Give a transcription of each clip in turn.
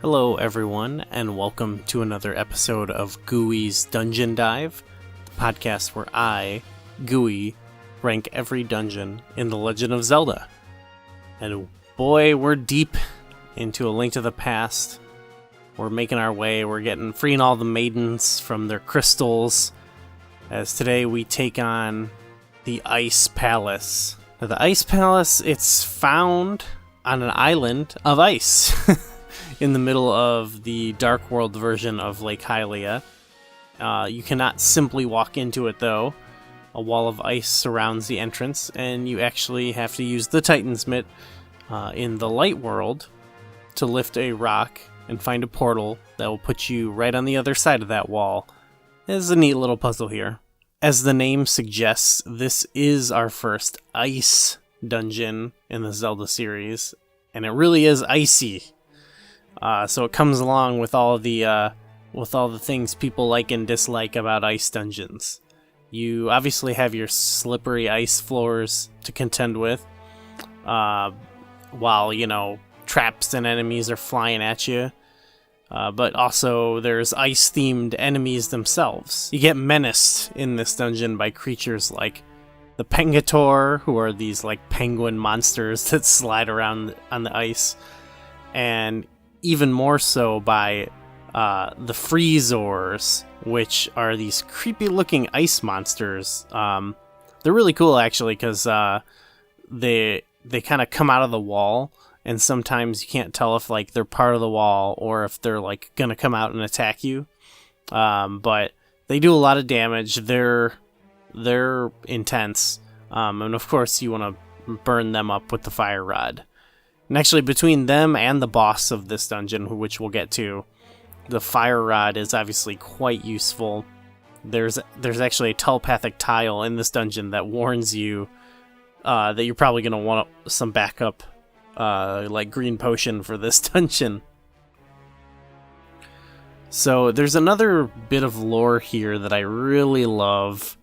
Hello everyone, and welcome to another episode of Gooey's Dungeon Dive, the podcast where I, Gooey, rank every dungeon in The Legend of Zelda. And boy, we're deep into A Link to the Past. We're making our way, we're freeing all the maidens from their crystals, as today we take on the Ice Palace. Now, the Ice Palace, it's found on an island of ice. In the middle of the Dark World version of Lake Hylia. You cannot simply walk into it, though. A wall of ice surrounds the entrance, and you actually have to use the Titan's Mitt in the Light World to lift a rock and find a portal that will put you right on the other side of that wall. It's a neat little puzzle here. As the name suggests, this is our first ice dungeon in the Zelda series, and it really is icy. So it comes along with all the things people like and dislike about ice dungeons. You obviously have your slippery ice floors to contend with, while traps and enemies are flying at you. But also there's ice-themed enemies themselves. You get menaced in this dungeon by creatures like the Pengator, who are these like penguin monsters that slide around on the ice, and even more so by the Freezors, which are these creepy-looking ice monsters. They're really cool, actually, because they kind of come out of the wall, and sometimes you can't tell if they're part of the wall or if they're gonna come out and attack you. But they do a lot of damage. They're intense, and of course you want to burn them up with the fire rod. And actually, between them and the boss of this dungeon, which we'll get to, the fire rod is obviously quite useful. There's actually a telepathic tile in this dungeon that warns you that you're probably going to want some backup, like green potion for this dungeon. So there's another bit of lore here that I really love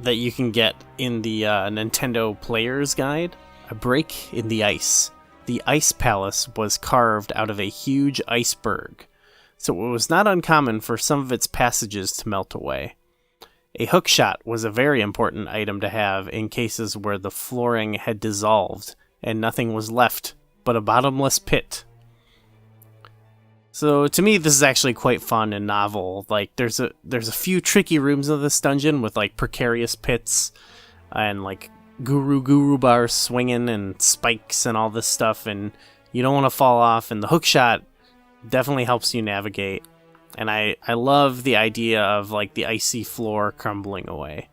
that you can get in the Nintendo Player's Guide. A break in the ice. The Ice Palace was carved out of a huge iceberg, so it was not uncommon for some of its passages to melt away. A hookshot was a very important item to have in cases where the flooring had dissolved and nothing was left but a bottomless pit. So to me, this is actually quite fun and novel. There's a few tricky rooms of this dungeon with precarious pits and guru bars swinging and spikes and all this stuff, and you don't want to fall off, and the hookshot definitely helps you navigate. And I love the idea of the icy floor crumbling away.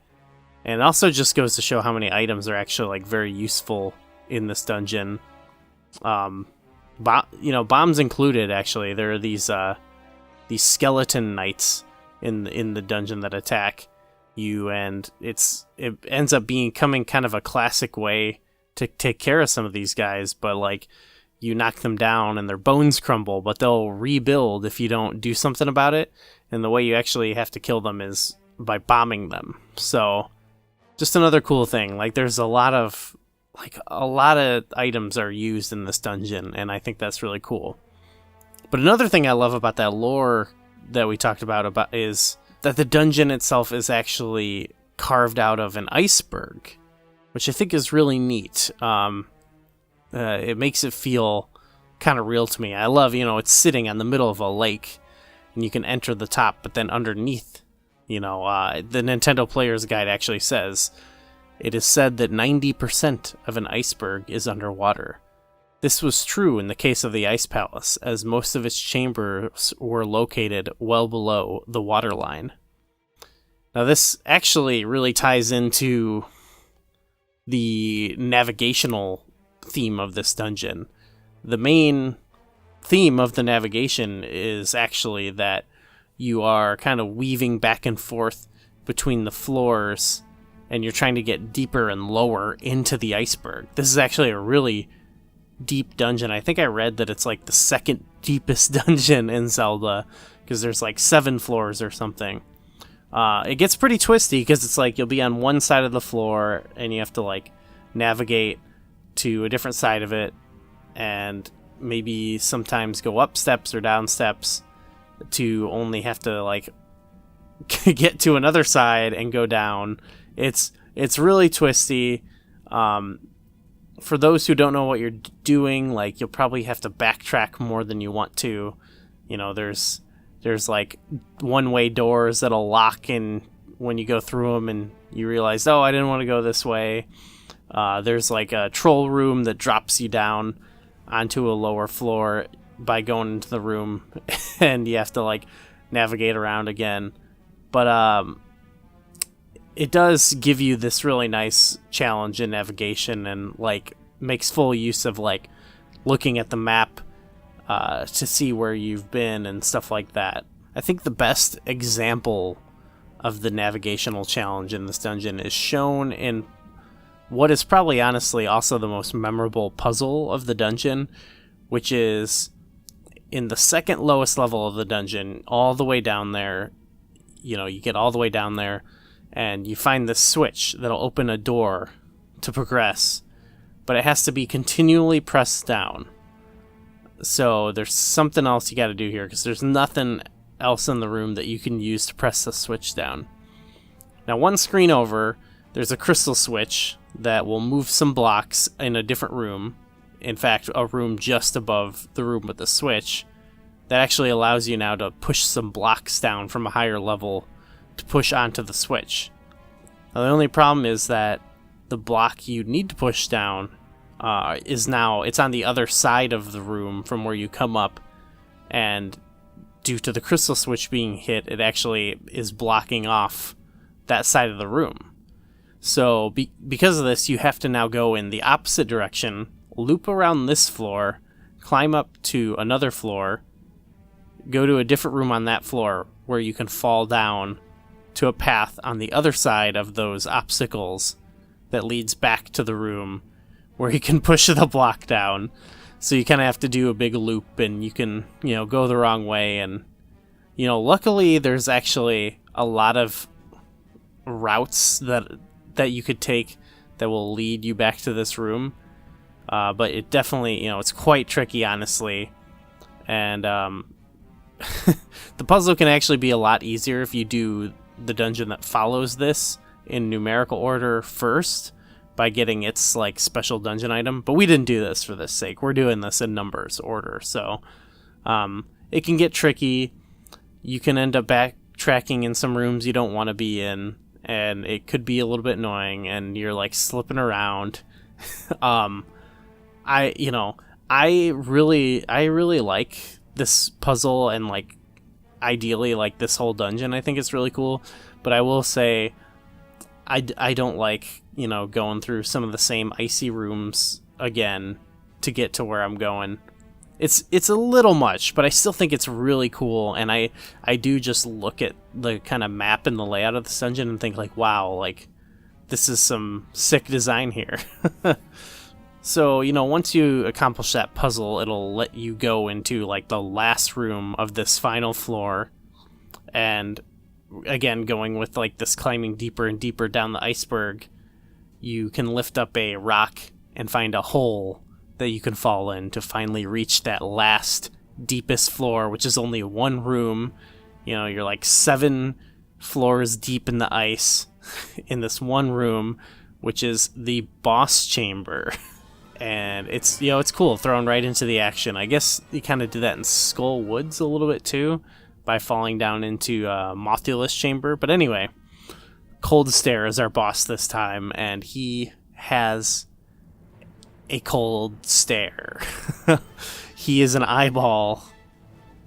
And it also just goes to show how many items are actually very useful in this dungeon. Bombs included. Actually, there are these skeleton knights in the dungeon that attack you, and it ends up becoming kind of a classic way to take care of some of these guys. But you knock them down and their bones crumble, but they'll rebuild if you don't do something about it. And the way you actually have to kill them is by bombing them. So just another cool thing. There's a lot of items are used in this dungeon, and I think that's really cool. But another thing I love about that lore that we talked about is that the dungeon itself is actually carved out of an iceberg, which I think is really neat. It makes it feel kind of real to me. I love, it's sitting on the middle of a lake, and you can enter the top, but then underneath, the Nintendo Player's Guide actually says, it is said that 90% of an iceberg is underwater. This was true in the case of the Ice Palace, as most of its chambers were located well below the waterline. Now, this actually really ties into the navigational theme of this dungeon. The main theme of the navigation is actually that you are kind of weaving back and forth between the floors, and you're trying to get deeper and lower into the iceberg. This is actually a really deep dungeon. I think I read that it's the second deepest dungeon in Zelda, because there's 7 floors or something. It gets pretty twisty, because it's you'll be on one side of the floor and you have to navigate to a different side of it, and maybe sometimes go up steps or down steps to only have to like get to another side and go down. It's really twisty. For those who don't know what you're doing, like, you'll probably have to backtrack more than you want to. You know, there's like one-way doors that'll lock in when you go through them and you realize, oh, I didn't want to go this way. There's like a troll room that drops you down onto a lower floor by going into the room and you have to like navigate around again. But it does give you this really nice challenge in navigation and like makes full use of like looking at the map to see where you've been and stuff like that. I think the best example of the navigational challenge in this dungeon is shown in what is probably honestly also the most memorable puzzle of the dungeon, which is in the second lowest level of the dungeon, all the way down there. You know, you get all the way down there and you find this switch that'll open a door to progress, but it has to be continually pressed down. So there's something else you got to do here because there's nothing else in the room that you can use to press the switch down. Now, one screen over, there's a crystal switch that will move some blocks in a different room. In fact, a room just above the room with the switch that actually allows you now to push some blocks down from a higher level to push onto the switch. Now, the only problem is that the block you need to push down it's on the other side of the room from where you come up, and due to the crystal switch being hit, it actually is blocking off that side of the room. So because of this, you have to now go in the opposite direction, loop around this floor, climb up to another floor, go to a different room on that floor where you can fall down to a path on the other side of those obstacles that leads back to the room where you can push the block down. So you kind of have to do a big loop, and you can, go the wrong way. And, luckily there's actually a lot of routes that you could take that will lead you back to this room. But it definitely, it's quite tricky, honestly. And the puzzle can actually be a lot easier if you do the dungeon that follows this in numerical order first, by getting its like special dungeon item. But we didn't do this for this sake. We're doing this in numbers order. So it can get tricky. You can end up backtracking in some rooms you don't want to be in, and it could be a little bit annoying, and you're like slipping around. I really like this puzzle, and like ideally like this whole dungeon. I think it's really cool, but I will say I don't like, going through some of the same icy rooms again to get to where I'm going. It's a little much, but I still think it's really cool, and I do just look at the kind of map and the layout of this dungeon and think like, wow, like this is some sick design here. So, once you accomplish that puzzle, it'll let you go into like the last room of this final floor, and again, going with like this climbing deeper and deeper down the iceberg, you can lift up a rock and find a hole that you can fall in to finally reach that last deepest floor, which is only one room. You're like 7 floors deep in the ice in this one room, which is the boss chamber. And it's, it's cool, thrown right into the action. I guess you kind of did that in Skull Woods a little bit too, by falling down into Mothulus chamber. But anyway, Cold Stare is our boss this time, and he has a cold stare. He is an eyeball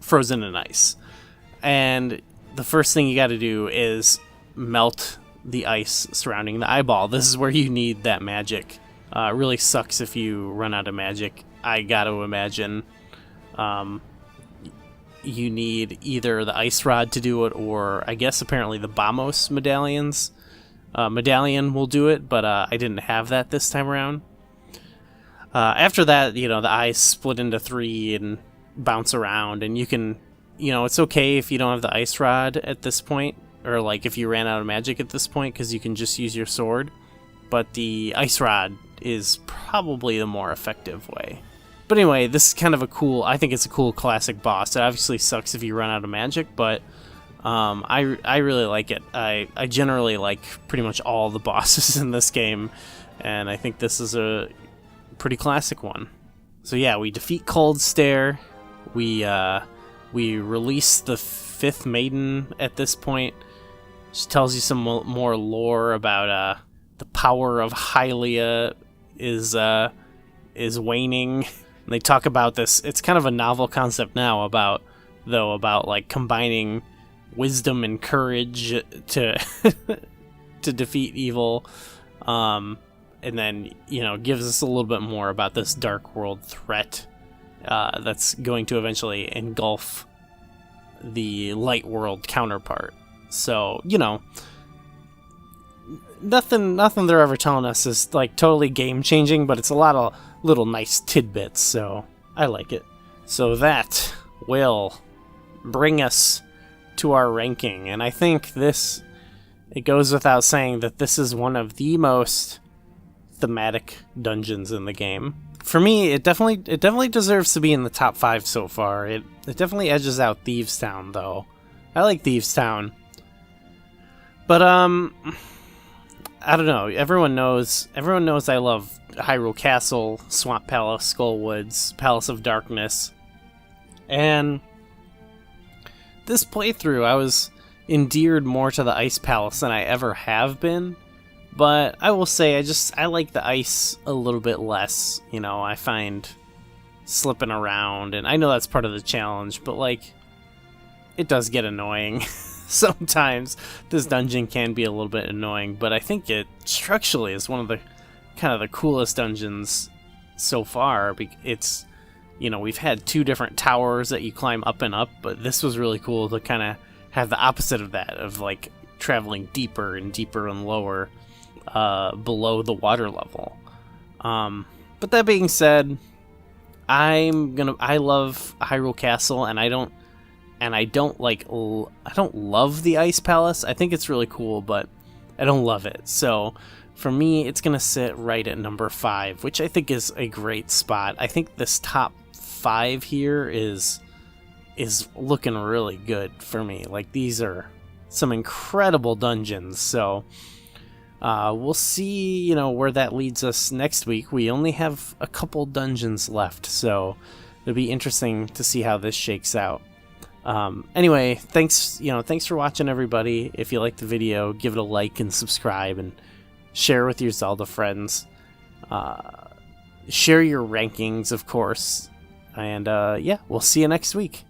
frozen in ice. And the first thing you got to do is melt the ice surrounding the eyeball. This is where you need that magic. It really sucks if you run out of magic. I got to imagine you need either the ice rod to do it, or I guess apparently the Bamos medallion will do it, but I didn't have that this time around. After that, the eyes split into 3 and bounce around, and you can, it's okay if you don't have the ice rod at this point, or like if you ran out of magic at this point, because you can just use your sword. But the ice rod is probably the more effective way. But anyway, this is kind of I think it's a cool classic boss. It obviously sucks if you run out of magic, but I really like it. I generally like pretty much all the bosses in this game, and I think this is a pretty classic one. So yeah, we defeat Cold Stare. We release the 5th maiden at this point. She tells you some more lore about the power of Hylia is waning. And they talk about this. It's kind of a novel concept now about like combining wisdom and courage to to defeat evil. And then, gives us a little bit more about this dark world threat that's going to eventually engulf the light world counterpart. So, nothing they're ever telling us is like totally game changing, but it's a lot of little nice tidbits, so I like it. So that will bring us to our ranking, and I think it goes without saying that this is one of the most thematic dungeons in the game. For me, it definitely deserves to be in the top 5 so far. It definitely edges out Thieves Town, though. I like Thieves Town, but I don't know. Everyone knows I love Hyrule Castle, Swamp Palace, Skullwoods, Palace of Darkness, and this playthrough I was endeared more to the Ice Palace than I ever have been. But I will say, I like the ice a little bit less. I find slipping around, and I know that's part of the challenge, but like, it does get annoying. Sometimes this dungeon can be a little bit annoying, but I think it structurally is one of the kind of the coolest dungeons so far. It's, we've had 2 different towers that you climb up and up, but this was really cool to kind of have the opposite of that, of like traveling deeper and deeper and lower below the water level. But that being said, I love Hyrule Castle, and I don't love the Ice Palace. I think it's really cool, but I don't love it. So for me, it's gonna sit right at number 5, which I think is a great spot. I think this top 5 here is looking really good for me. Like, these are some incredible dungeons. So we'll see, where that leads us next week. We only have a couple dungeons left, so it'll be interesting to see how this shakes out. Anyway, thanks for watching, everybody. If you liked the video, give it a like and subscribe, and share with your Zelda friends. Share your rankings, of course. And yeah, we'll see you next week.